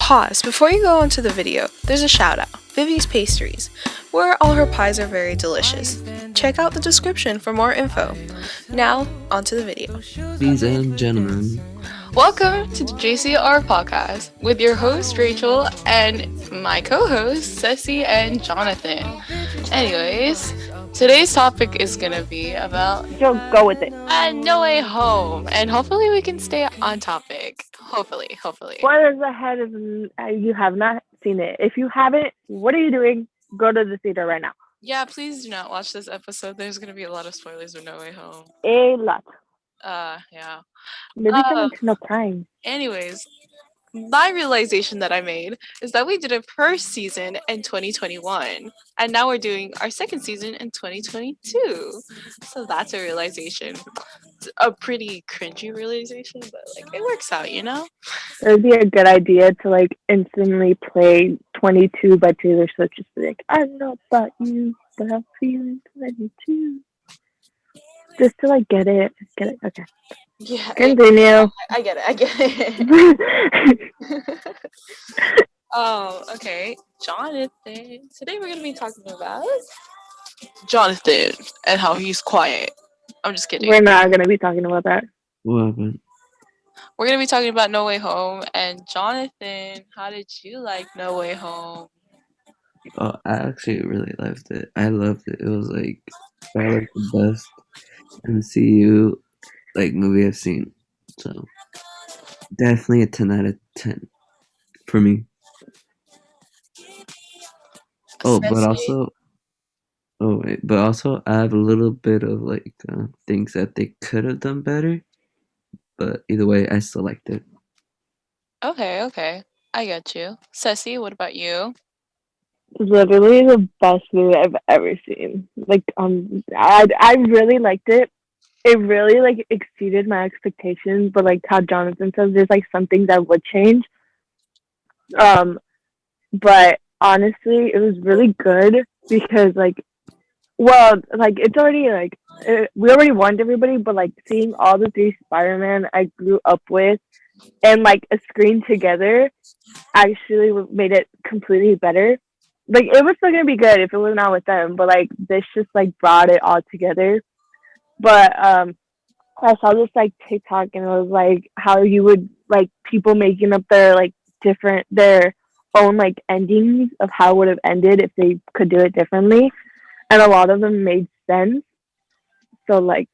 Pause. Before you go onto the video, there's a shout out. Vivi's Pastries, where all her pies are very delicious. Check out the description for more info. Now, onto the video. Ladies and gentlemen, Welcome to the JCR podcast with your host Rachel and my co-hosts Ceci and Jonathan. Anyways, today's topic is gonna be about Just go with it. No Way Home, and hopefully we can stay on topic. Hopefully. Spoilers ahead if you have not seen it. If you haven't, what are you doing? Go to the theater right now. Yeah, please do not watch this episode. There's gonna be a lot of spoilers of No Way Home. A lot. Yeah. Maybe someone to no crime. Anyways, my realization that I made is that we did a first season in 2021, and now we're doing our second season in 2022. So that's a realization. It's a pretty cringy realization, but like it works out, you know? It would be a good idea to like instantly play 22 by Taylor Swift. Just be like, I don't know about you, but I'm feeling 22. Just to like get it. Okay. Yeah. Continue. I get it. Oh, okay. Jonathan. Today we're gonna be talking about Jonathan and how he's quiet. I'm just kidding. We're not gonna be talking about that. what happened? We're gonna be talking about No Way Home. And Jonathan, how did you like No Way Home? Oh, I actually really loved it. I loved it. It was like probably like the best MCU like movie I've seen. So definitely a 10 out of 10 for me. Oh, but also I have a little bit of like things that they could have done better. But either way, I still liked it. Okay. I get you. Ceci, what about you? Literally the best movie I've ever seen. Like I really liked it. It really like exceeded my expectations, but like how Jonathan says, there's like some things I would change. But honestly, it was really good because like, well, like it's already like we already warned everybody, but like seeing all the three Spider-Man I grew up with and like a screen together actually made it completely better. Like it was still gonna be good if it was not with them, but like this just like brought it all together. But I saw this like TikTok and it was like how you would like people making up their own like endings of how it would have ended if they could do it differently, and a lot of them made sense. So like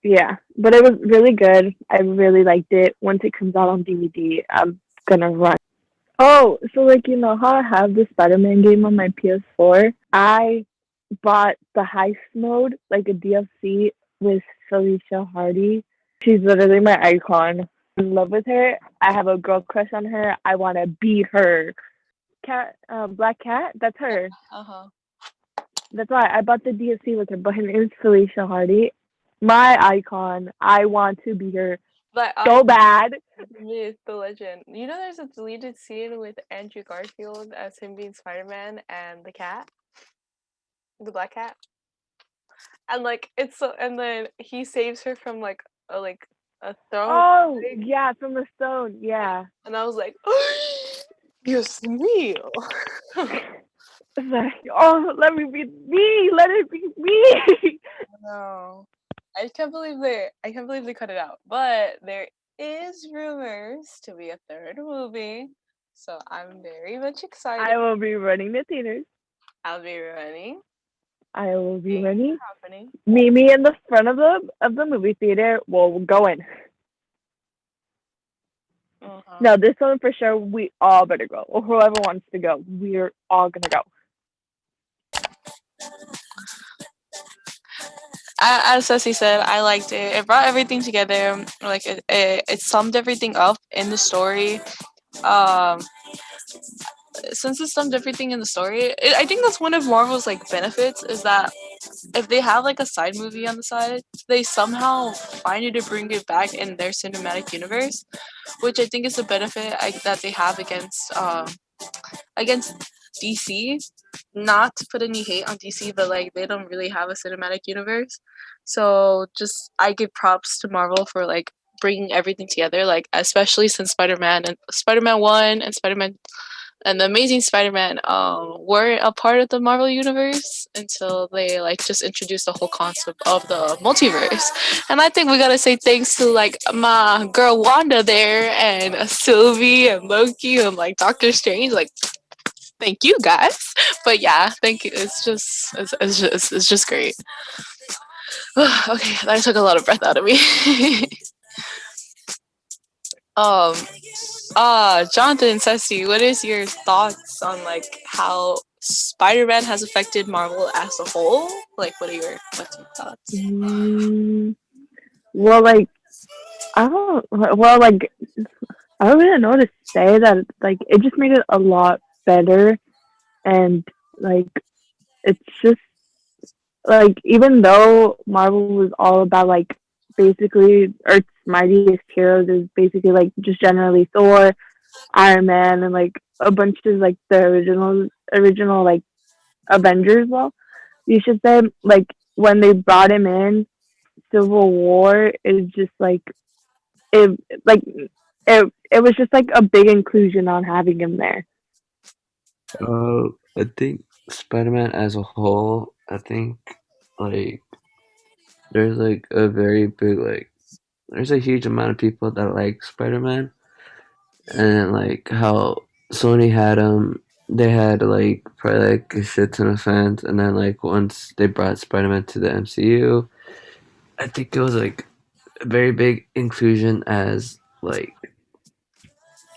yeah, but it was really good. I really liked it. Once it comes out on DVD, I'm gonna run. Oh, so like you know how I have the Spider-Man game on my PS4? I bought the heist mode, like a DLC with Felicia Hardy. She's literally my icon. I'm in love with her. I have a girl crush on her. I want to be her. Black Cat, that's her. Uh-huh. That's why I bought the DLC with her, but her name is Felicia Hardy. My icon. I want to be her But so bad. myth, the legend. You know there's a deleted scene with Andrew Garfield as him being Spider-Man and the cat? The black cat? And like it's so, and then he saves her from like a throne. Oh, yeah, from the stone. Yeah. And I was like, Dios mío. It's like, oh, let me be me. Let it be me. No. I can't believe they cut it out. But there is rumors to be a third movie. So I'm very much excited. I will be running the theaters. I'll be running. I will be running. Happening. Meet me in the front of the movie theater. We'll go in. Uh-huh. No, this one for sure. We all better go. Or whoever wants to go. We're all gonna go. As Ceci said, I liked it. It brought everything together. Like it summed everything up in the story. Since it summed everything in the story, I think that's one of Marvel's like benefits is that if they have like a side movie on the side, they somehow find it to bring it back in their cinematic universe, which I think is a benefit that they have against DC. Not to put any hate on DC, but like they don't really have a cinematic universe. So just I give props to Marvel for like bringing everything together, like especially since Spider-Man 1 and Spider-Man and the Amazing Spider-Man weren't a part of the Marvel universe until they like just introduced the whole concept of the multiverse. And I think we gotta say thanks to like my girl Wanda there and Sylvie and Loki and like Doctor Strange. Like, thank you guys. But yeah, thank you. It's just great. Okay, that took a lot of breath out of me. um Jonathan, Ceci, what is your thoughts on like how Spider-Man has affected Marvel as a whole? Like, what's your thoughts? Well, like I don't. Well, like I don't really know what to say. That like it just made it a lot better, and like it's just like even though Marvel was all about like basically Earth's mightiest heroes is basically like just generally Thor, Iron Man, and like a bunch of like the original like Avengers. Well, you should say like when they brought him in, Civil War is just it like it was just like a big inclusion on having him there. I think Spider-Man as a whole, I think like there's like a very big like there's a huge amount of people that like Spider-Man, and like how Sony had they had like probably like a shit ton of fans, and then like once they brought Spider-Man to the MCU, I think it was like a very big inclusion as like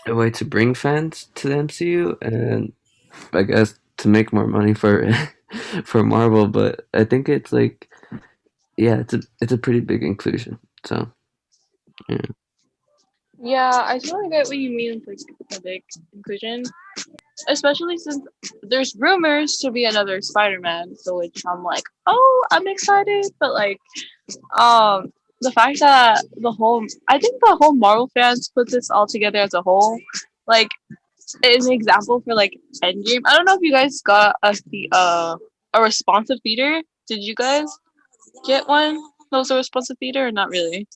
a way to bring fans to the MCU, and I guess to make more money for for Marvel. But I think it's like yeah, it's a pretty big inclusion. So yeah. Yeah, I totally get what you mean with like a big inclusion, especially since there's rumors to be another Spider-Man. So which I'm like, oh, I'm excited, but like, the fact that I think the whole Marvel fans put this all together as a whole, like, is an example for like Endgame. I don't know if you guys got a responsive theater. Did you guys get one that was a responsive theater or not really?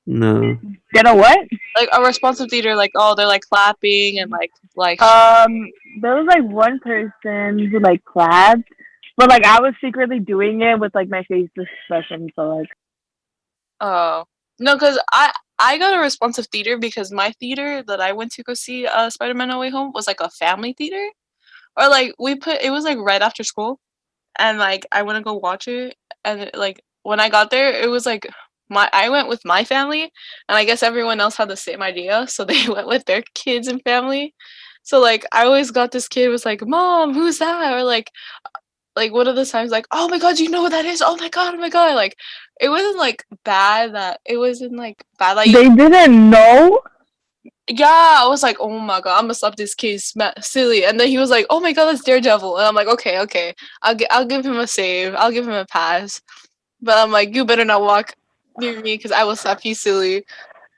No. Get a what? Like a responsive theater, like oh they're like clapping and like There was like one person who like clapped, but like I was secretly doing it with like my face expression. So like, oh no, because I got a responsive theater because my theater that I went to go see Spider-Man No Way Home was like a family theater, or like it was like right after school, and like I went to go watch it, and like when I got there it was like I went with my family, and I guess everyone else had the same idea, so they went with their kids and family. So like I always got this kid was like, "Mom, who's that?" Or like one of the times like, "Oh my god, you know what that is? Oh my god, oh my god!" Like it wasn't like bad that it wasn't like bad that they didn't know. yeah, I was like, "Oh my god, I'm gonna slap this kid, silly," and then he was like, "Oh my god, that's Daredevil," and I'm like, "Okay, okay, I'll give him a save, I'll give him a pass," but I'm like, "You better not walk near me because I will slap you, silly."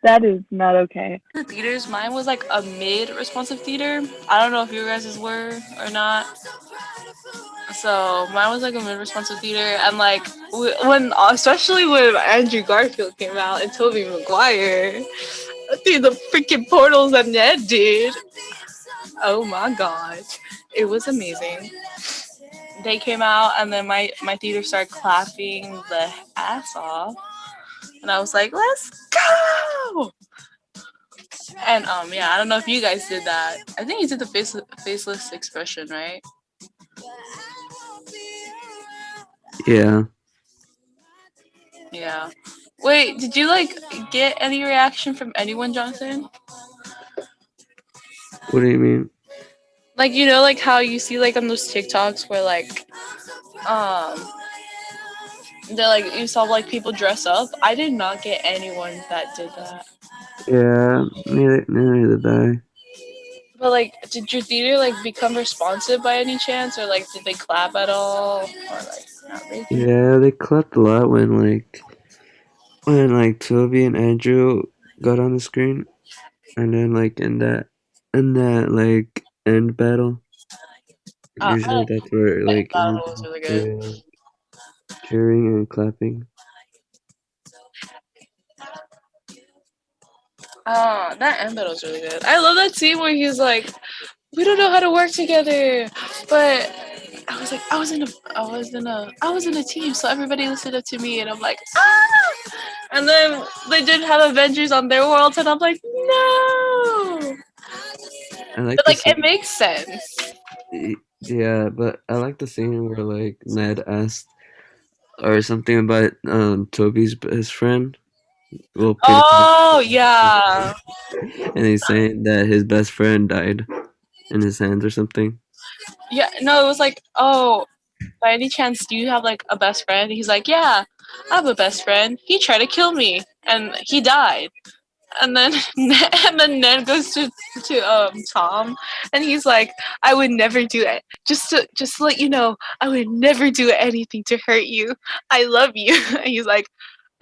That is not okay. The theaters, mine was like a mid-responsive theater. I don't know if you guys' were or not. So mine was like a mid-responsive theater, and like when, especially when Andrew Garfield came out and Tobey Maguire, through the freaking portals that Ned did. Oh my god, it was amazing. They came out, and then my theater started clapping the ass off, and I was like, "Let's go!" And yeah, I don't know if you guys did that. I think you did the faceless expression, right? Yeah. Yeah. Wait, did you like get any reaction from anyone, Jonathan? What do you mean? Like you know, like how you see like on those TikToks where like um they're like you saw like people dress up. I did not get anyone that did that. Yeah, neither did I. But like, did your theater like become responsive by any chance, or like did they clap at all, or like not really? Yeah, they clapped a lot when like Toby and Andrew got on the screen, and then like in that like end battle. Usually I that's where like thought it was really good. they're cheering and clapping. That end battle was really good. I love that scene where he's like, "We don't know how to work together," but I was like, I was in a team, so everybody listened up to me, and I'm like, ah! And then they didn't have Avengers on their worlds, and I'm like, no. I like But the like, it scene. makes sense. Yeah, but I like the scene where like Ned asked or something about Toby's best friend. Well, Peter Oh Parker, yeah, and he's saying that his best friend died in his hands or something. yeah. No, it was like, oh, by any chance, do you have like a best friend? He's like, yeah, I have a best friend. He tried to kill me, and he died. And then and then Ned goes to Tom, and he's like, I would never do it. Just to let you know, I would never do anything to hurt you. I love you. And he's like,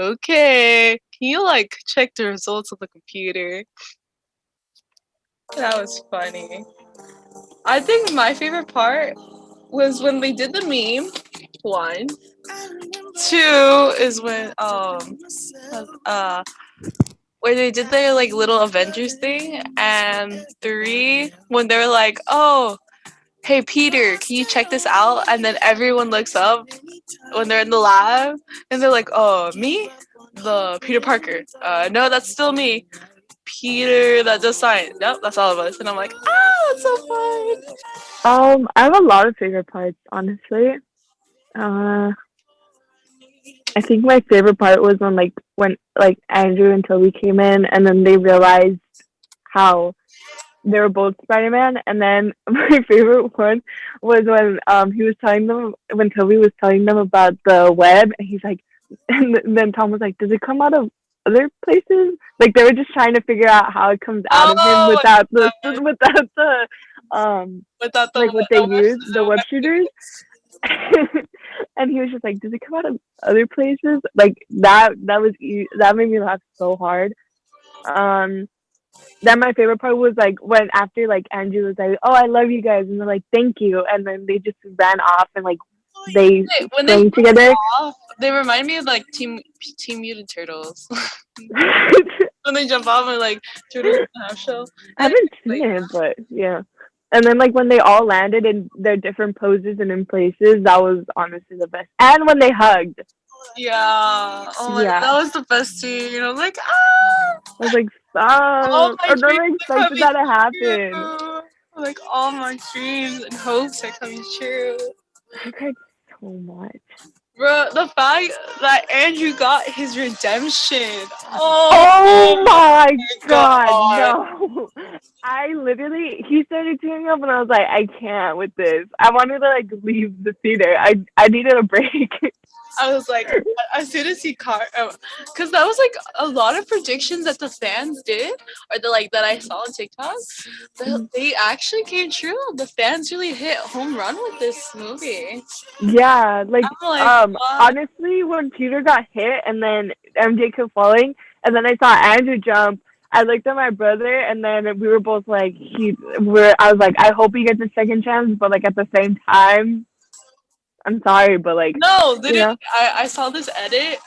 okay. Can you like check the results on the computer? That was funny. I think my favorite part was when they did the meme. One, two is when uh where they did their like little Avengers thing, and three when they're like, "Oh, hey Peter, can you check this out?" And then everyone looks up when they're in the lab, and they're like, "Oh, me, the Peter Parker. No, that's still me, Peter that does science. Nope, that's all of us." And I'm like, "Ah, that's so fun." I have a lot of favorite parts, honestly. Uh, I think my favorite part was when Andrew and Toby came in, and then they realized how they were both Spider-Man. And then my favorite one was when Toby was telling them about the web, and he's like, and then Tom was like, "Does it come out of other places?" Like they were just trying to figure out how it comes out of him Oh, without the without like what they use, the the web shooters. And he was just like, "Does it come out of other places?" Like that made me laugh so hard. Um, then my favorite part was like when after like Andrew was like, "Oh, I love you guys," and they're like, "Thank you," and then they just ran off and like they when they sang together. off, they remind me of like Team Mutant Turtles. When they jump off and like turtles in the half shell. I And haven't seen like, it, but yeah. And then like when they all landed in their different poses and in places, that was honestly the best. And when they hugged, yeah. Oh my god, yeah, that was the best scene. I'm like, ah, I was like, all stop! my I never dreams are expected coming that to happen. true. Like all my dreams and hopes are coming true. I cried so much. Bro, the fact that Andrew got his redemption. Oh Oh my my god, god. no! He started tearing up, and I was like, I can't with this. I wanted to like leave the theater. I needed a break. I was like, as soon as he caught, because that was like a lot of predictions that the fans did, or the like that I saw on TikTok. They actually came true. The fans really hit home run with this movie. Yeah, like I'm like, what? honestly, when Peter got hit and then MJ kept falling, and then I saw Andrew jump, I looked at my brother, and then we were both like, I was like, I hope he gets a second chance, but like at the same time, I'm sorry, but like, No, you literally, know, I saw this edit.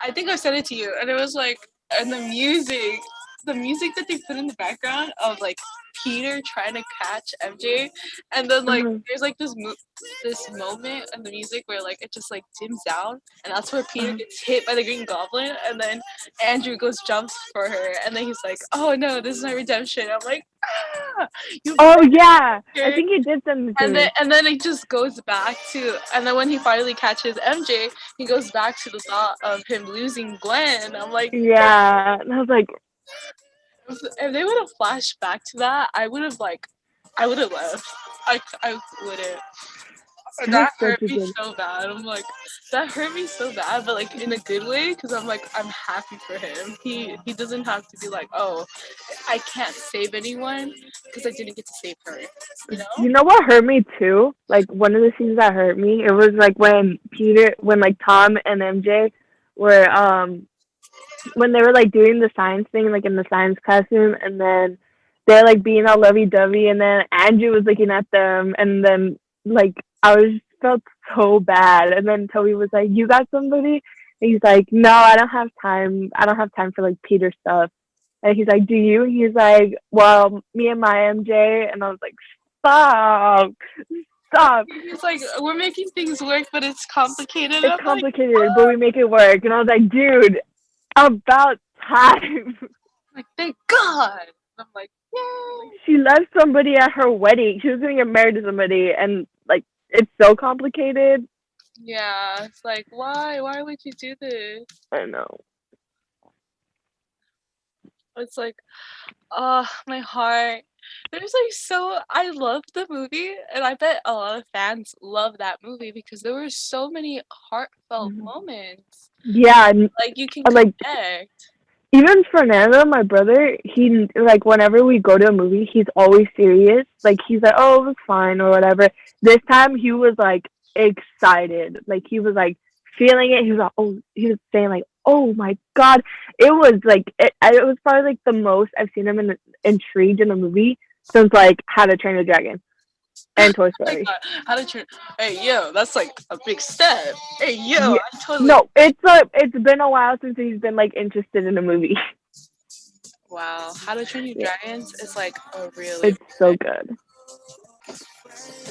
I think I sent it to you, and it was like, and the music that they put in the background of like Peter trying to catch MJ, and then like uh there's like this moment in the music where like it just like dims down, and that's where Peter gets hit by the Green Goblin, and then Andrew goes jumps for her, and then he's like, "Oh no, this is my redemption." I'm like, ah, you oh broke yeah, I here. think you did send it to me. And then it just goes back to, and then when he finally catches MJ, he goes back to the thought of him losing Gwen. I'm like, Yeah, and I was like, if they would have flashed back to that, I would have left. I wouldn't. that was That such hurt a me good. so bad. I'm like, that hurt me so bad, but like in a good way, because I'm like, I'm happy for him. He doesn't have to be like, oh, I can't save anyone because I didn't get to save her. You know? You know what hurt me too? Like one of the scenes that hurt me, it was like when like Tom and MJ were when they were like doing the science thing, like in the science classroom, and then they're like being all lovey dovey, and then Andrew was looking at them, and then like I was felt so bad, and then Toby was like, "You got somebody?" And he's like, "No, I don't have time. I don't have time for like Peter stuff." And he's like, "Do you?" He's like, "Well, me and my MJ." And I was like, "Stop, stop! He's like, we're making things work, but it's complicated. It's I'm like, complicated, but we make it work." And I was like, "Dude, about time." thank God. I'm like, yay. She left somebody at her wedding. She was gonna get married to somebody, and like, it's so complicated. Yeah, it's like, why? Why would you do this? I know. It's like, oh, my heart. There's like I love the movie, and I bet a lot of fans love that movie because there were so many heartfelt Mhm. moments. Yeah, and Like you can like connect. even Fernando, my brother, he like whenever we go to a movie, he's always serious. Like he's like, "Oh, it was fine" or whatever. This time he was like excited. Like he was like feeling it. He was like, "Oh," he was saying like, "Oh my god!" It was like it was probably like the most I've seen him intrigued in a movie since like How to Train a Dragon and Toy Oh my Story. God, how to turn? Hey, yo, that's like a big step. Hey, yo, Yeah, I totally. no, it's been a while since he's been like interested in a movie. Wow, How to Train Your Yeah, Dragons is like a really it's so good.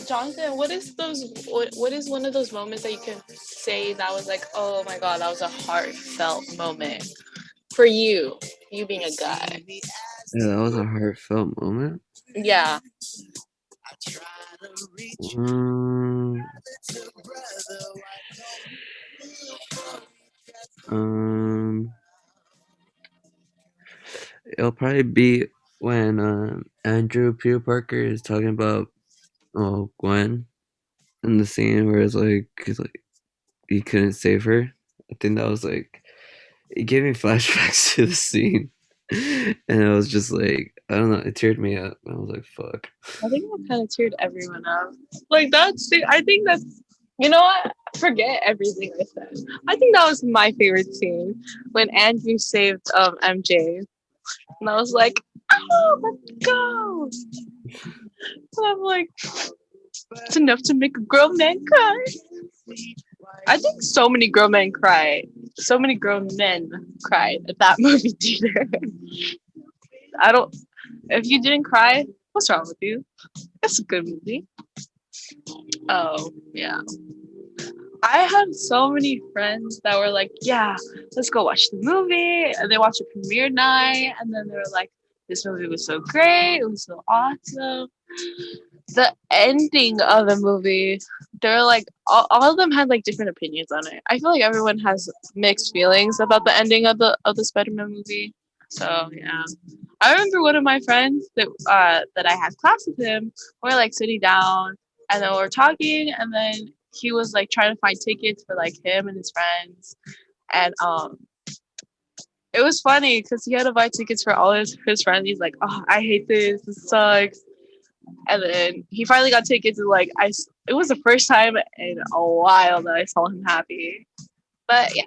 Jonathan, what is one of those moments that you can say that was like, oh my God, that was a heartfelt moment for you being a guy? Yeah, that was a heartfelt moment. Yeah. Um, um, it'll probably be when Andrew Peter Parker is talking about Gwen in the scene where it's like he's like he couldn't save her. I think that was like it gave me flashbacks to the scene, and I was just like I don't know, it teared me up. I was like, "Fuck." I think that kind of teared everyone up. Like I think that's, you know what? Forget everything I said. I think that was my favorite scene when Andrew saved MJ. And I was like, oh, let's go. And I'm like, it's enough to make a grown man cry. I think so many grown men cried. So many grown men cried at that movie theater. I don't. If you didn't cry, what's wrong with you? It's a good movie. Oh yeah. I had so many friends that were like, yeah, let's go watch the movie. And they watched a premiere night. And then they were like, this movie was so great. It was so awesome. The ending of the movie, they're like, all of them had like different opinions on it. I feel like everyone has mixed feelings about the ending of the Spider-Man movie. So yeah. I remember one of my friends that I had class with him, we were like sitting down and then we were talking, and then he was like trying to find tickets for like him and his friends, and it was funny because he had to buy tickets for all his friends. He's like, oh, I hate this sucks. And then he finally got tickets, and like it was the first time in a while that I saw him happy. But yeah,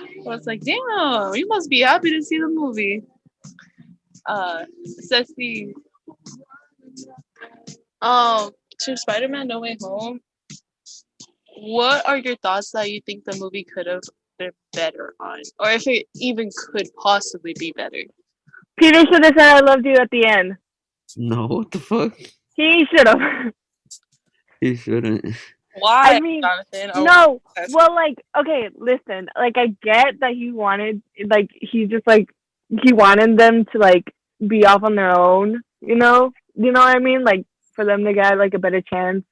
I was like, damn, you must be happy to see the movie. Ceci, to Spider-Man No Way Home, what are your thoughts that you think the movie could have been better on, or if it even could possibly be better? Peter should have said "I loved you" at the end. No, what the fuck? He should have. He shouldn't. Why, I mean, Jonathan? no. Well, like, okay, listen. Like, I get that he wanted, like, he just like he wanted them to like be off on their own. You know what I mean? Like, for them to get like a better chance,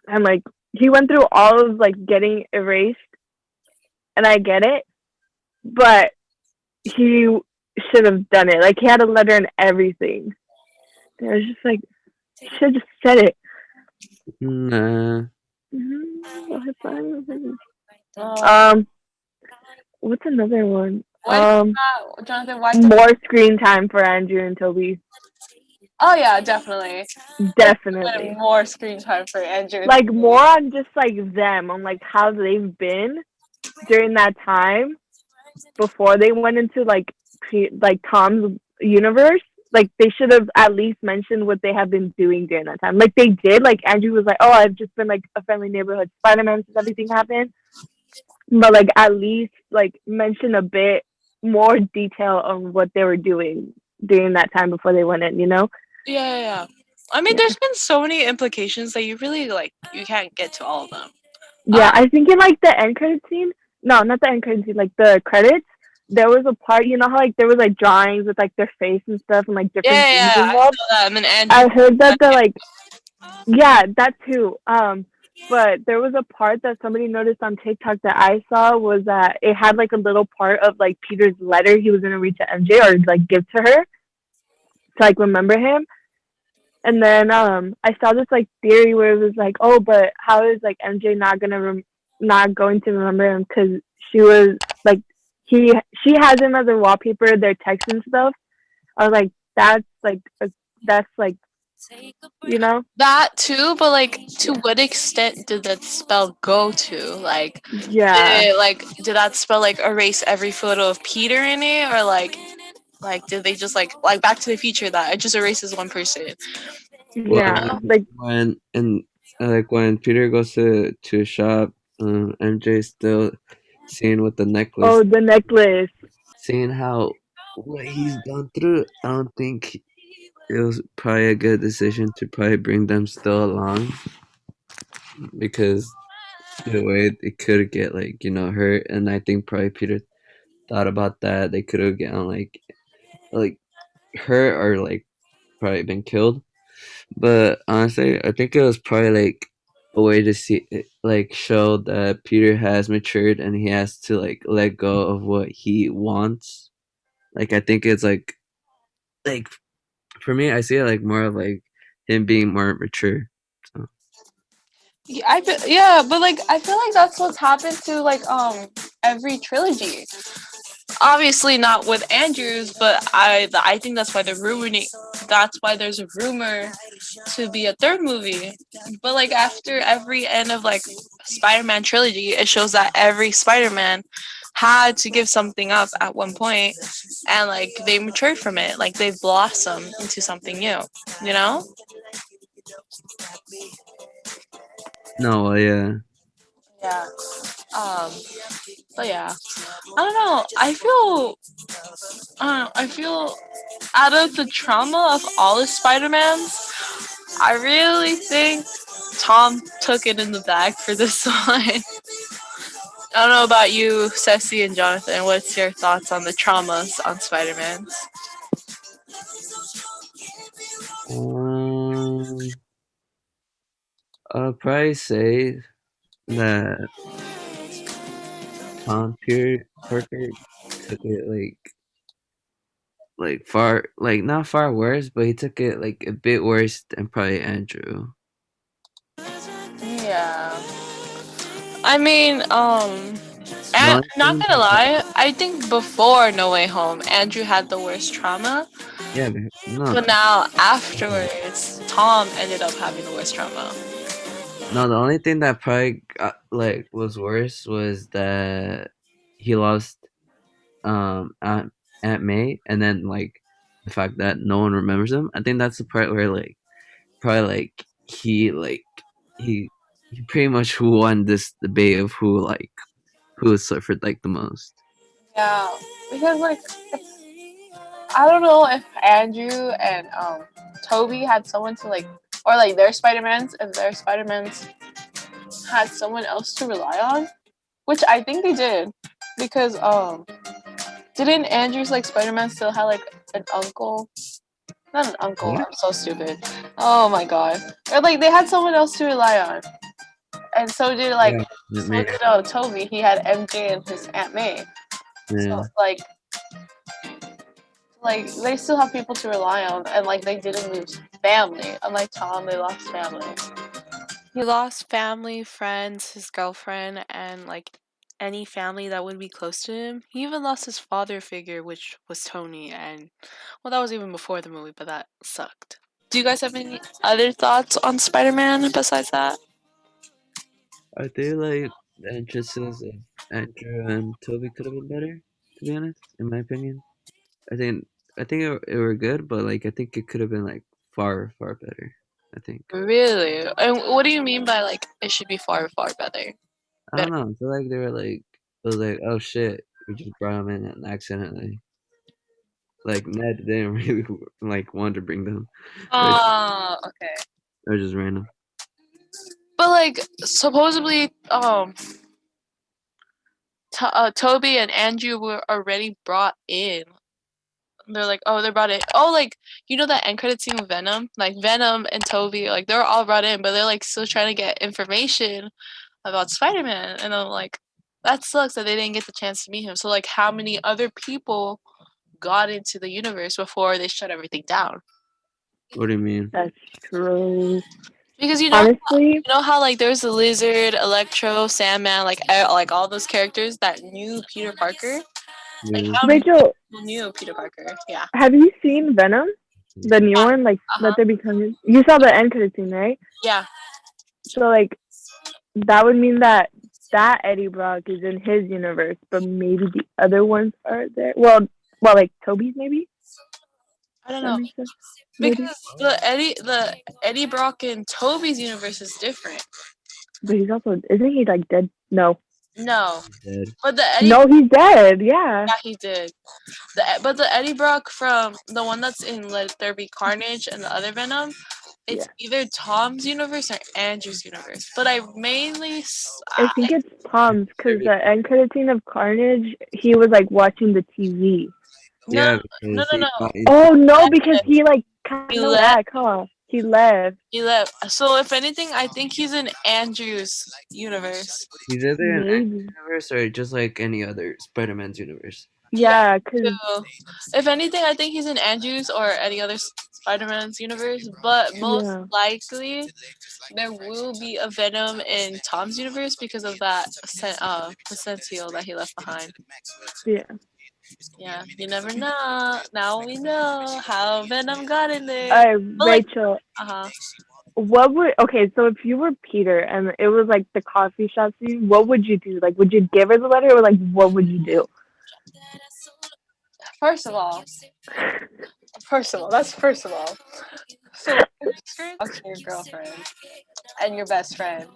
and like he went through all of like getting erased, and I get it, but he should have done it. Like, he had a letter and everything. It was just like, he should have just said it. Nah. What's another one? Jonathan, why? More screen time for Andrew and Toby. Oh yeah, definitely. Definitely. More screen time for Andrew. Like, more on just like them, on like how they've been during that time before they went into like Tom's universe. Like, they should have at least mentioned what they have been doing during that time. Like, they did. Like, Andrew was like, oh, I've just been like a friendly neighborhood Spider-Man since everything happened. But like, at least like mention a bit more detail on what they were doing during that time before they went in. You know? Yeah, yeah, yeah. I mean, Yeah. there's been so many implications that you really like. You can't get to all of them. Yeah, I think in like the end credit scene. No, not the end credit scene. Like the credits. There was a part, you know how like there was like drawings with like their face and stuff and like Yeah, different yeah, themes yeah, I involved. saw that. And then Andrew. I heard that the like yeah, that too. But there was a part that somebody noticed on TikTok that I saw was that it had like a little part of like Peter's letter he was gonna read to MJ or like give to her to like remember him. And then I saw this like theory where it was like, oh, but how is like MJ not going to remember him because she was like he she has him as a wallpaper, their text and stuff. I was like, that's like you know That too, but like, to what extent did that spell go to? Like, yeah did that spell like erase every photo of Peter in it, or like did they just like Back to the Future that it just erases one person? Well, yeah like when Peter goes to a shop, MJ's still seeing with the necklace, oh the necklace seeing how what he's gone through. I don't think it was probably a good decision to probably bring them still along because the way it could get like hurt, and I think probably Peter thought about that. They could have gotten like hurt or like probably been killed. But honestly, I think it was probably like a way to see like show that Peter has matured and he has to like let go of what he wants. Like I think it's like for me, I see it like more of like him being more mature. So. Yeah, yeah, but like I feel like that's what's happened to like every trilogy. Obviously not with Andrews, but I think that's why they're ruining. That's why there's a rumor to be a third movie. But like after every end of like Spider-Man trilogy, it shows that every Spider-Man had to give something up at one point, and like they matured from it. Like they've blossomed into something new. You know? No, well, yeah. Yeah. Um. But yeah, I don't know. I feel out of the trauma of all the Spider-Mans, I really think Tom took it in the bag for this one. I don't know about you, Ceci and Jonathan. What's your thoughts on the traumas on Spider-Mans? Um, I'll probably say that Tom Parker took it like far like not far worse, but he took it like a bit worse than probably Andrew. Yeah. I mean, The and only not thing, gonna lie, I think before No Way Home, Andrew had the worst trauma, yeah, no, but now afterwards, Tom ended up having the worst trauma. no, the only thing that probably was worse was that he lost Aunt May, and then like the fact that no one remembers him. I think that's the part where like probably he he pretty much won this debate of who suffered like the most. Yeah, because like I don't know if Andrew and Toby had someone to like, or like their Spider-Mans, if their Spider-Mans had someone else to rely on, which I think they did, because didn't Andrew's like Spider-Man still have like an uncle? Not an uncle. What? I'm so stupid. Oh my god. Or like they had someone else to rely on, and so did Yeah, like Aunt so May. did Toby. He had MJ and his Aunt May. Yeah. So like they still have people to rely on, and like they didn't lose family. Unlike Tom, they lost family. He lost family, friends, his girlfriend, and like any family that would be close to him. He even lost his father figure, which was Tony, and well, that was even before the movie, but that sucked. Do you guys have any other thoughts on Spider-Man besides that? I think like the entrances of Andrew and Toby could have been better, to be honest, in my opinion. I think it were good, but like I think it could have been like far better. I think. Really? And what do you mean by like it should be far, far better? I Better. don't know. I feel like they were like it was like, oh shit, We just brought them in and accidentally. Like Ned didn't really like want to bring them. Okay. They're just random. But like supposedly, Toby and Andrew were already brought in. They're like, oh, they're brought in. Oh, like you know that end credit scene with Venom? Like Venom and Toby, like they're all brought in, but they're like still trying to get information about Spider-Man, and I'm like, that sucks that they didn't get the chance to meet him. So like, how many other people got into the universe before they shut everything down? What do you mean? That's true. Because Honestly, you know how like there's the Lizard, Electro, Sandman, like all those characters that knew Peter Parker. Like Yeah. how many Rachel, people knew Peter Parker? Yeah. have you seen Venom? The new Yeah. one, like Uh-huh. that they're becoming. You saw the end credit scene, right? Yeah. So like that would mean that Eddie Brock is in his universe, but maybe the other ones are there. Well, like Toby's maybe. I don't That know. makes sense. Maybe. Because the Eddie Brock and Toby's universe is different. But he's also isn't he like dead? No. No. Dead. But the Eddie No, he's dead. Yeah. Yeah, he did. But the Eddie Brock from the one that's in Let There Be Carnage and the other Venom, it's either Tom's universe or Andrew's universe. But I mainly I think it's Tom's because the end credit scene of Carnage, he was like watching the TV. Yeah. no. Oh no, because he like kind He of left. back, huh? He left. He left. So if anything, I think he's in Andrew's universe. He's either in Maybe. Andrew's universe or just like any other Spider-Man's universe. Yeah, because So, if anything, I think he's in Andrew's or any other Spider-Man's universe. But most likely, there will be a Venom in Tom's universe because of that Essential that he left behind. yeah. Yeah, you never know. Now we know how Venom got in there. All right, Rachel. What would so if you were Peter and it was like the coffee shop scene, what would you do? Like, would you give her the letter or like what would you do? First of all. So talk to your girlfriend and your best friend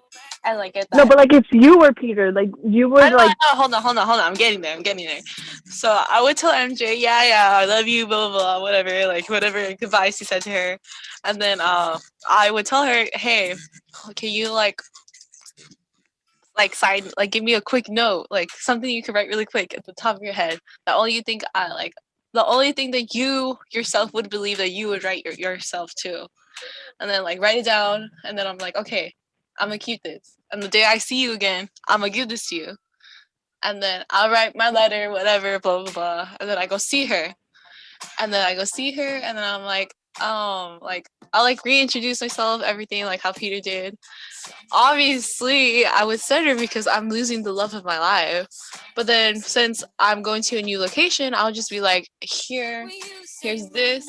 and like get that. No, but like if you were Peter, like you would like. Hold on. I'm getting there. So I would tell MJ, yeah, I love you, blah blah blah, whatever, like whatever advice he said to her, and then I would tell her, hey, can you like sign, like give me a quick note, like something you can write really quick at the top of your head. The only thing that you yourself would believe that you would write yourself too, and then like write it down, and then I'm like, okay, I'm gonna keep this, and the day I see you again, I'm gonna give this to you, and then I'll write my letter, whatever, blah blah blah, and then I go see her, and then I'm like, I'll like reintroduce myself, everything like how Peter did. Obviously, I would send her because I'm losing the love of my life. But then, since I'm going to a new location, I'll just be like, here's this.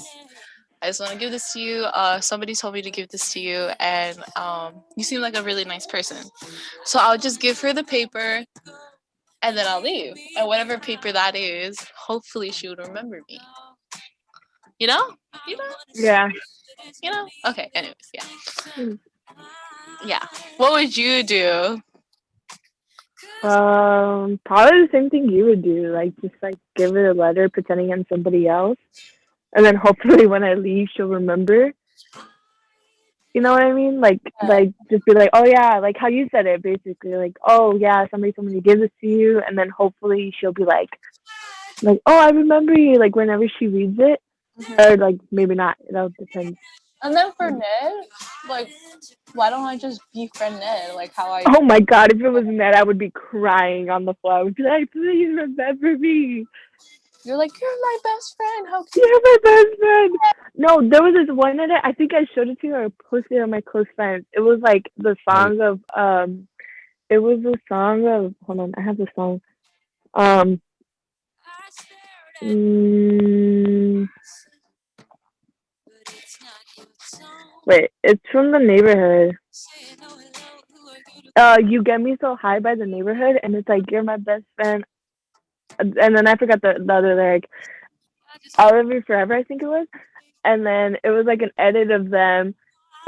I just want to give this to you. Somebody told me to give this to you, and you seem like a really nice person. So I'll just give her the paper, and then I'll leave. And whatever paper that is, hopefully she would remember me. You know? Yeah. You know? Okay, anyways, yeah. Yeah. What would you do? Probably the same thing you would do. Like just like give it a letter, pretending I'm somebody else, and then hopefully when I leave, she'll remember. You know what I mean? Like just be like, oh yeah, like how you said it, basically. Like, oh yeah, somebody told me to give this to you, and then hopefully she'll be like, oh, I remember you. Like whenever she reads it, or like maybe not. That depends. And then for Ned, like, why don't I just befriend Ned? Like how I. Oh my god, if it was Ned, I would be crying on the floor. I would be like, please remember me. You're like, you're my best friend. How cute. You're my best friend. No, there was this one edit. I think I showed it to you or posted it on my close friends. It was like the song of it was the song of hold on, I have the song. Wait, it's from The Neighborhood. You Get Me So High by The Neighborhood, and it's like, you're my best friend. And then I forgot the other lyric. I'll Love You Forever, I think it was. And then it was like an edit of them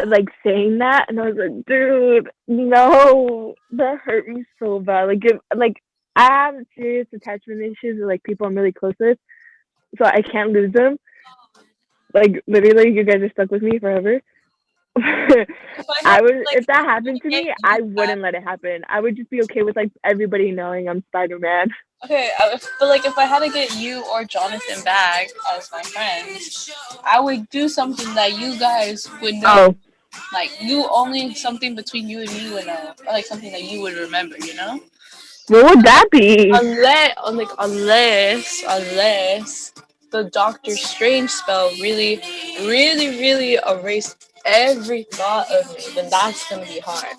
like saying that, and I was like, dude, no, that hurt me so bad. Like I have serious attachment issues with like people I'm really close with, so I can't lose them. Like literally, you guys are stuck with me forever. If I had I would like if that happened to get me, you I back. wouldn't let it happen. I would just be okay with like everybody knowing I'm Spider Man. Okay, but like if I had to get you or Jonathan back as my friends, I would do something that you guys would know. Oh, Like you only something between you and me would know, or like something that you would remember. You know. what would that be? Unless the Doctor Strange spell really erased every thought of me, then that's gonna be hard.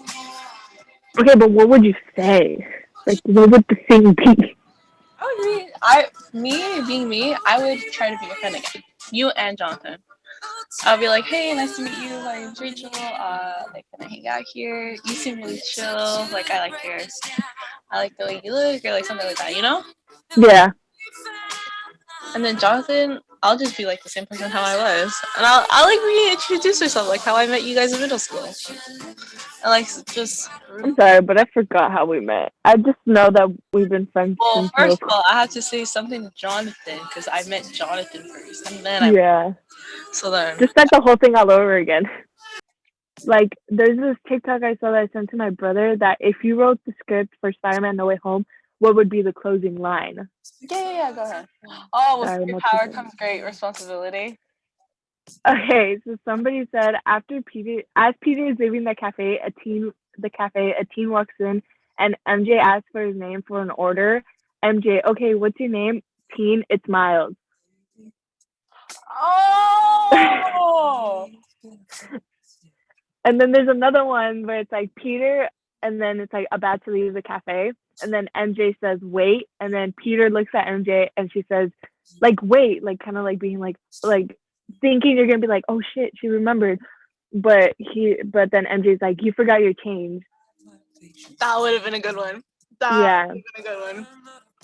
Okay, but what would you say? Like, what would the thing be? Me being me, I would try to be your friend again. You and Jonathan. I'll be like, hey, nice to meet you. My name's Rachel. Like, can I hang out here? You seem really chill. Like, I like the way you look, or like something like that, you know? Yeah. And then Jonathan, I'll just be like the same person how I was, and I'll like reintroduce myself, like how I met you guys in middle school, and like just. I'm sorry, but I forgot how we met. I just know that we've been friends Well, since middle first of school. all, I have to say something to Jonathan because I met Jonathan first, and then Yeah. so then. Just start the whole thing all over again. Like, there's this TikTok I saw that I sent to my brother that if you wrote the script for Spider-Man No Way Home, what would be the closing line? Yeah, go ahead. Oh, with Sorry, great multiple. power comes great responsibility. Okay, so somebody said as Peter is leaving the cafe, a teen walks in, and MJ asks for his name for an order. MJ, okay, what's your name? Teen, it's Miles. Oh. And then there's another one where it's like Peter, and then it's like about to leave the cafe, and then MJ says wait, and then Peter looks at MJ and she says like wait, like kind of like being like thinking you're gonna be like oh shit she remembered, but then MJ's like you forgot your change. That would have been a good one. Yeah. That would have been a good one.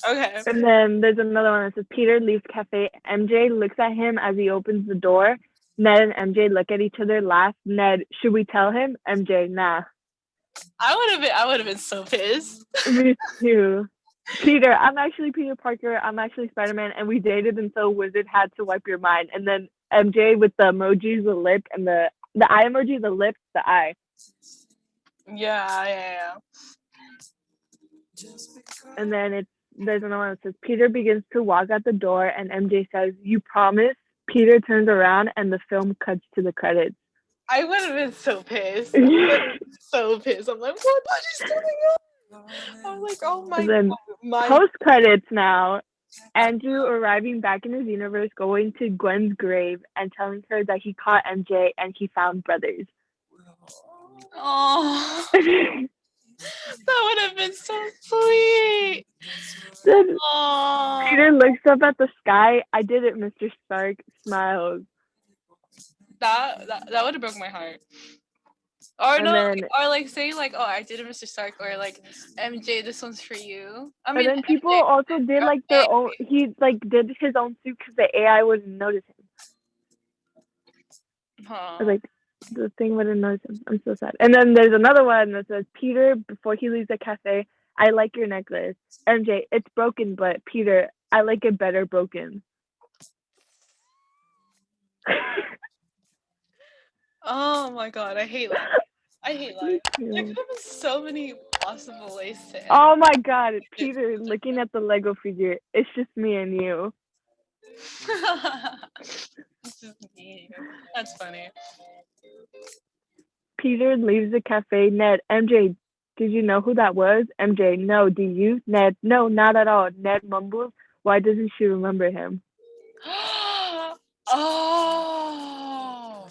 Okay. And then there's another one that says Peter leaves cafe. MJ looks at him as he opens the door. Ned and MJ look at each other, laugh. Ned, should we tell him? MJ, nah. I would have been so pissed. Me too. Peter, I'm actually Peter Parker. I'm actually Spider-Man, and we dated until Wizard had to wipe your mind. And then MJ with the emojis, the lip, and the eye emoji, the lips, the eye. Yeah. And then there's another one that says Peter begins to walk out the door, and MJ says, "You promise?" Peter turns around, and the film cuts to the credits. I would have been so pissed. So pissed. I'm like, what is going on? I'm like, oh my And then god. post credits now. Andrew arriving back in his universe, going to Gwen's grave and telling her that he caught MJ and he found brothers. Oh, that would have been so sweet. Then Oh, Peter looks up at the sky. I did it, Mr. Stark. Smiles. that would have broke my heart. Or And no, then or like say like, oh, I did it, Mr. Stark, or like, MJ, this one's for you. I and mean, then people MJ, also did like their own. He like did his own suit because the AI wouldn't notice him. Or, like the thing wouldn't notice him. I'm so sad. And then there's another one that says Peter before he leaves the cafe. I like your necklace. MJ, it's broken, but Peter, I like it better broken. Oh my god, I hate life. I hate life. There could have been so many possible ways to end. Oh my god, Peter looking at the Lego figure. It's just me and you. It's just me. That's funny. Peter leaves the cafe. Ned, MJ, did you know who that was? MJ, no. Do you? Ned, no, not at all. Ned mumbles. Why doesn't she remember him? Oh,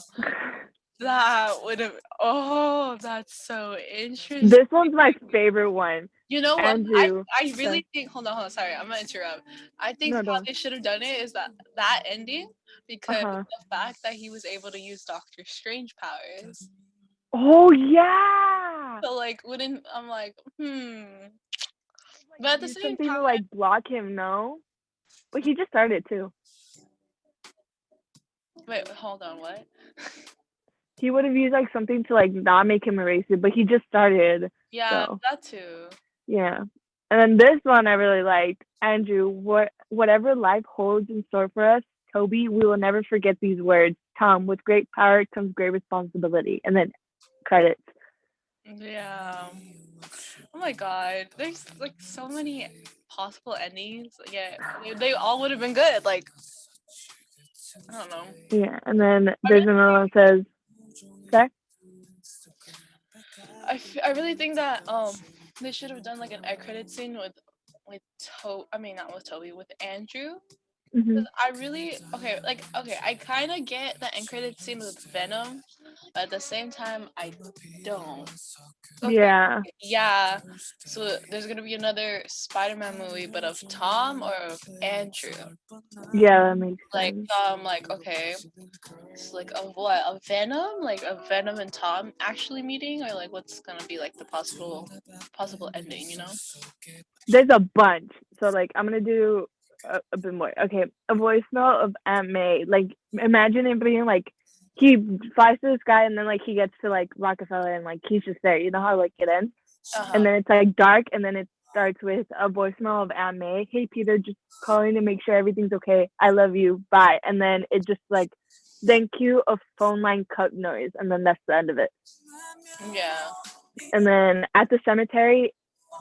that would have. Oh, that's so interesting. This one's my favorite one. You know what? Andrew. I really think. Hold on. Sorry, I'm gonna interrupt. I think No, how don't. they should have done it is that ending because the fact that he was able to use Doctor Strange powers. Oh yeah. So like, wouldn't I'm like, But at the same something time, to like block him, no? But he just started too. wait, hold on, what? He would have used like something to like not make him erase it, but he just started. Yeah, so. that too. Yeah. And then this one I really liked. Andrew, whatever life holds in store for us, Toby, we will never forget these words. Tom, with great power comes great responsibility. And then credits. Yeah. Oh my god. There's like so many possible endings. Yeah, they all would have been good. Like, I don't know. Yeah. And then I there's really, another one that says, sorry? I really think that they should have done like an end credit scene with I mean not with Toby, with Andrew. Hmm. I really okay. I kind of get the end credit scene with Venom, but at the same time, I don't. Okay, Yeah. yeah. So there's gonna be another Spider-Man movie, but of Tom or of Andrew. Yeah, that makes Like sense. like okay, it's like of what? Of Venom? Like of Venom and Tom actually meeting, or like what's gonna be like the possible ending? You know? There's a bunch. So, like, I'm going to do a bit more. Okay. A voicemail of Aunt May. Like, imagine it being like, he flies to the sky and then, like, he gets to, like, Rockefeller and, like, he's just there. You know how, like, it ends? And Uh-huh. then it's, like, dark and then it starts with a voicemail of Aunt May. Hey, Peter, just calling to make sure everything's okay. I love you. Bye. And then it just, like, then cue a phone line cut noise. And then that's the end of it. Yeah. And then at the cemetery,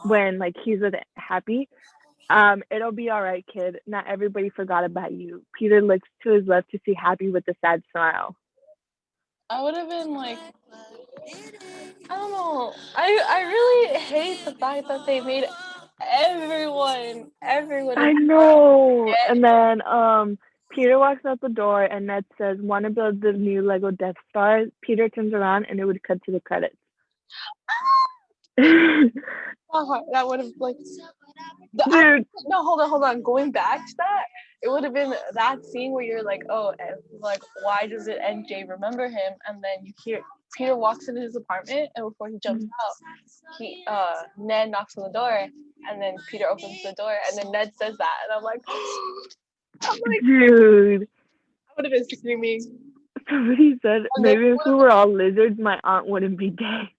when like he's with Happy, it'll be all right, kid. Not everybody forgot about you. Peter looks to his left to see Happy with a sad smile. I would have been like, I don't know. I really hate the fact that they made everyone I in know. debt. And then Peter walks out the door and Ned says, "Want to build the new Lego Death Star?" Peter turns around and it would cut to the credits. That would have like Dude, no, hold on. Going back to that, it would have been that scene where you're like, oh, and like, why does it NJ remember him? And then you hear Peter walks into his apartment, and before he jumps out, Ned knocks on the door, and then Peter opens the door, and then Ned says that, and I'm like, dude. I would have been screaming. Somebody said And then maybe if we were all lizards, my aunt wouldn't be dead.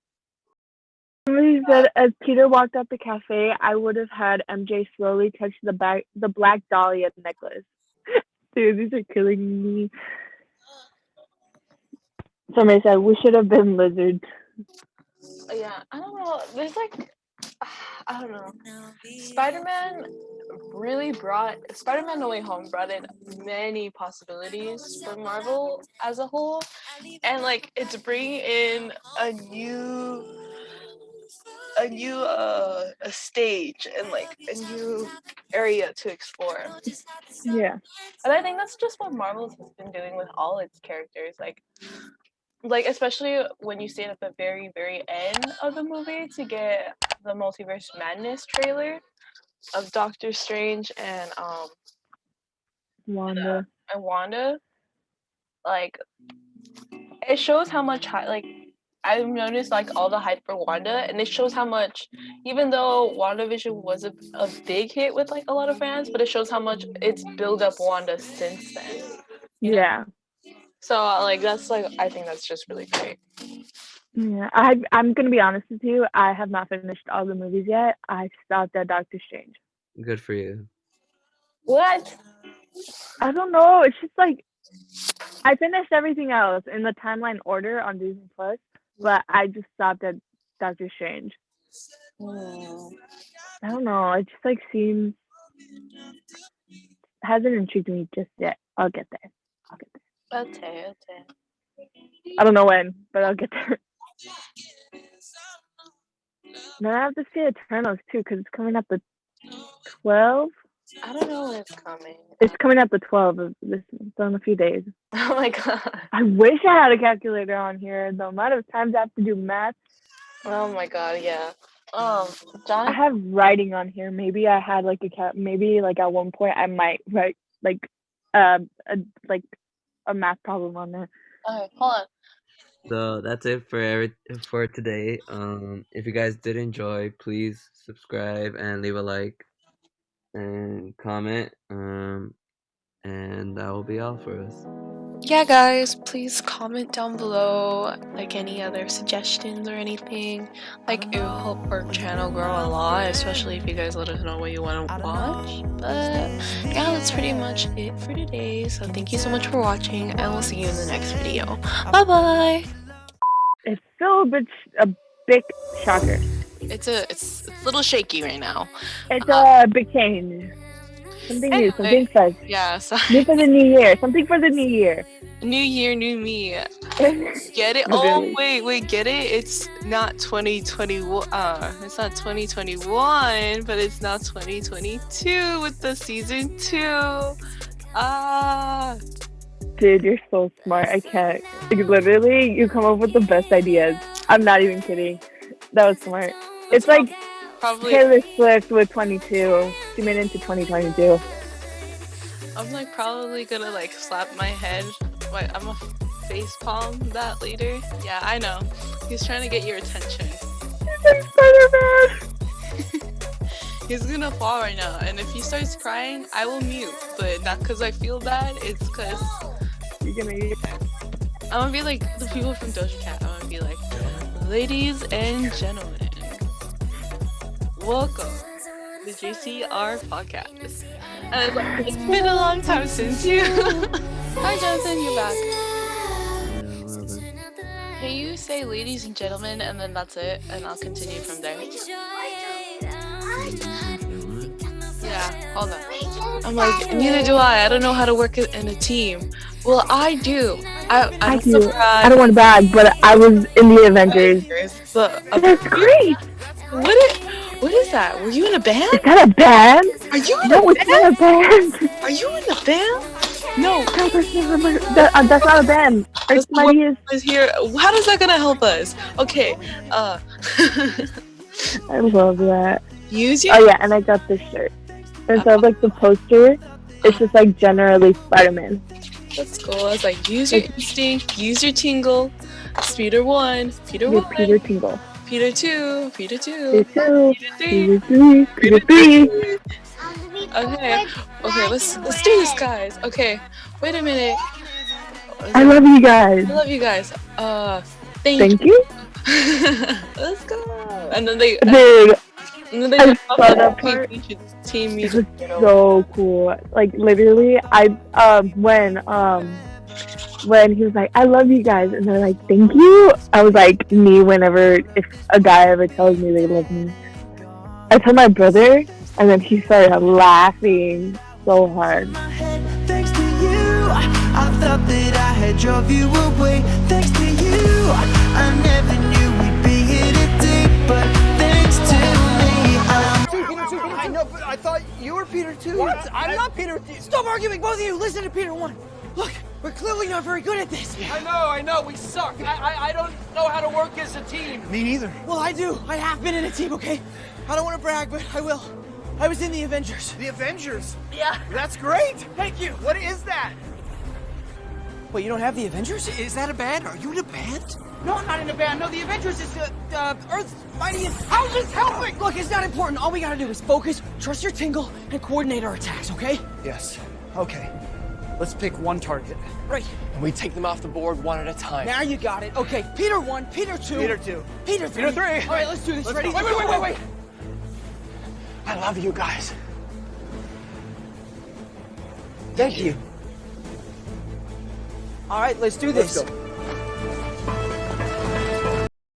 Somebody said as Peter walked up the cafe, I would have had MJ slowly touch the black dahlia necklace. Dude, these are killing me. Somebody said we should have been lizards. Yeah, I don't know. There's like, I don't know. Spider-Man Spider-Man No Way Home brought in many possibilities for Marvel as a whole, and like it's bringing in a stage and like a new area to explore. Yeah. And I think that's just what Marvel has been doing with all its characters, like especially when you stay at the very end of the movie to get the Multiverse Madness trailer of Doctor Strange Wanda. and Wanda. Like it shows how much like I've noticed like all the hype for Wanda, and it shows how much, even though WandaVision was a big hit with like a lot of fans, but it shows how much it's built up Wanda since then. You know, Yeah. so like that's like I think that's just really great. Yeah. I'm gonna be honest with you. I have not finished all the movies yet. I stopped at Doctor Strange. Good for you. What? I don't know. It's just like I finished everything else in the timeline order on Disney Plus, but I just stopped at Doctor Strange. I don't know. It just like seems hasn't intrigued me just yet. I'll get there. Okay. I don't know when, but I'll get there. Then I have to see Eternals too, because it's coming up the 12. I don't know when it's coming. It's coming up the 12 of this month, so in a few days. Oh my god. I wish I had a calculator on here. The amount of times I have to do math. Oh my god, yeah. I Jonathan. have writing on here. Maybe I had like maybe like at one point I might write like a math problem on there. Okay, hold on. So that's it for today. If you guys did enjoy, please subscribe and leave a like and comment. And that will be all for us. yeah, guys, please comment down below like any other suggestions or anything. Like it will help our channel grow a lot, especially if you guys let us know what you want to watch. But yeah, that's pretty much it for today. So thank you so much for watching, and we'll see you in the next video. Bye bye. It's still a big shocker. It's a little shaky right now. It's a big change. Something new, something Anyway, fresh. yeah, sorry. New for the new year. Something for the new year. New year, new me. Get it? Not Oh really. wait, get it? It's not 2021. It's not 2021, but it's now 2022 with the season 2. Ah, Dude, you're so smart. I can't. Like, literally, you come up with the best ideas. I'm not even kidding. That was smart. It's like probably. Taylor Swift with 22. She made it into 2022. I'm like probably gonna like slap my head. Wait, I'm a face palm that later. Yeah, I know. He's trying to get your attention. It's Spider-Man! He's gonna fall right now, and if he starts crying, I will mute. But not because I feel bad. It's because You're gonna eat I'm gonna be like the people from Doja Cat. I'm gonna be like, ladies and gentlemen, welcome to the JCR podcast. And it's been a long time since you. Hi, Jonathan, you're back. Can you say ladies and gentlemen, and then that's it, and I'll continue from there. Yeah, hold on. I'm like, neither do I. I don't know how to work in a team. Well, I do. I do. I don't want to brag, but I was in the Avengers. But That's great! what is that? Were you in a band? Is that a band? Are you in No, a it's band? not a band! Are you in a band? No. No, that's not a band. It's my ears. Is here. How is that gonna help us? Okay. I love that. Use your. Oh yeah, and I got this shirt. Instead of like the poster, it's just like generally Spider-Man. That's cool. I was like, use your instinct, use your tingle. It's Peter 1, Peter You're 1, Peter Tingle. Peter 2, Peter 2, Peter 2, Peter 3. Peter 3, Peter 3. Okay, let's do this, guys. Okay, wait a minute. I love you guys. I love you guys. Thank you. Let's go. And then they. Dude, And then they I just saw pop that up part. team this music. is so cool. Like literally, when he was like, I love you guys, and they're like, thank you. I was like, me whenever if a guy ever tells me they love me. I told my brother, and then he started laughing so hard. Thanks to you, I thought that I had drove you away. Thanks to you, I never knew we'd be here today. But thanks to me, I know, but I thought you were Peter too. What? I'm not Peter. Stop arguing, both of you. Listen to Peter 1. Look, we're clearly not very good at this. I know, we suck. I don't know how to work as a team. Me neither. Well, I do. I have been in a team, okay? I don't want to brag, but I will. I was in the Avengers. The Avengers. Yeah. That's great. Thank you. What is that? Wait, you don't have the Avengers? Is that a band? Are you in a band? No, I'm not in a band. No, the Avengers is Earth's mightiest. How's this helping? Look, it's not important. All we gotta do is focus, trust your tingle, and coordinate our attacks, okay? Yes. Okay. Let's pick one target. Right. And we take them off the board one at a time. Now you got it. Okay, Peter 1, Peter 2. Peter 2. Peter 3. Peter 3. All right, let's do this. Let's Ready? go. Wait. I love you guys. Thank you. All right, let's do this. Let's go.